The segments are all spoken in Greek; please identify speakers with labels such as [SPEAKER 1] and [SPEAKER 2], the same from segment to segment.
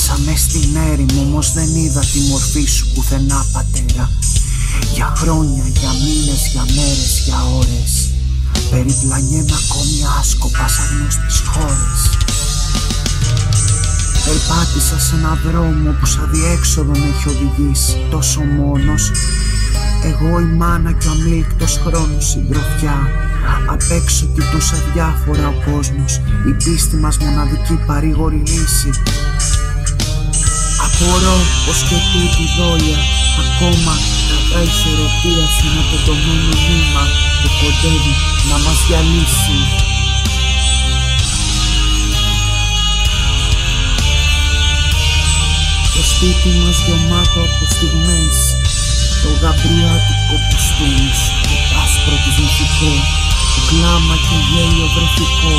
[SPEAKER 1] Μέσα μες στην έρημο όμως δεν είδα τη μορφή σου πουθενά, πατέρα. Για χρόνια, για μήνες, για μέρες, για ώρες περιπλανιέμαι ακόμη άσκοπα σαν γνώστης χώρες. Περπάτησα σε έναν δρόμο που σαν διέξοδο με έχει οδηγήσει. Τόσο μόνος, εγώ η μάνα και ο αμήλικτος χρόνος συντροφιά. Απ' έξω κοιτούσα διάφορα ο κόσμος, η πίστη μας μοναδική παρήγορη λύση. Απορώ πως και τούτη η δόλια ακόμα κρατάει ισορροπία σε ένα πεντωμένο νήμα που κοντεύει να μας διαλύσει. Το σπίτι μας γεμάτο από στιγμές, το γαμπριάτικο κουστούμις, το άσπρο της μυθικό, το κλάμα και γέλιο βρεφικό.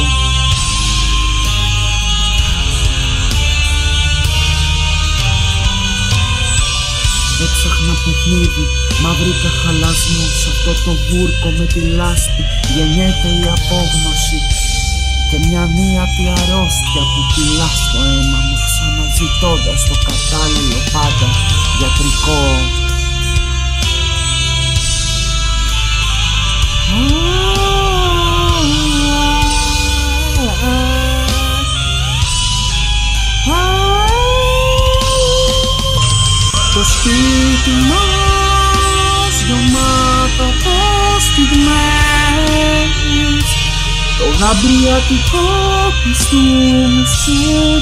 [SPEAKER 1] Έψαχνα παιχνίδι, μα βρήκα χαλασμό. Σ' αυτό το βούρκο με τη λάσπη γεννιέται η απόγνωση και μια νύατη αρρώστια που κυλά στο αίμα μου, ξαναζητώντας το κατάλληλο πάντα γιατρικό. Το σπίτι μας γεμάτο από στιγμές, το γαμπριατικό κουστούμι σου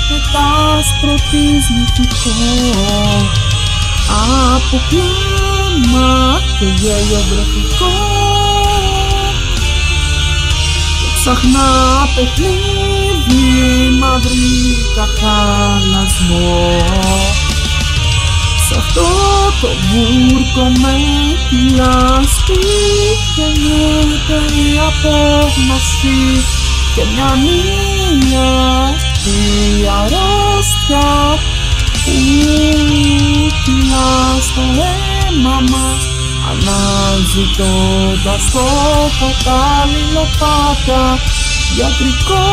[SPEAKER 1] και τ' άσπρο της μυθικό, από κλάμα και γέλιο βρεφικό. Και ψαχνά παιχνίδι, μα βρήκα χαλασμό. Σ' αυτό το βούρκο με τη λάσπη γεννιέται η απόγνωση και μια νύατη αρρώστια που κυλά στο αίμα μας, αναζητώντας το κατάλληλο πάντα γιατρικό.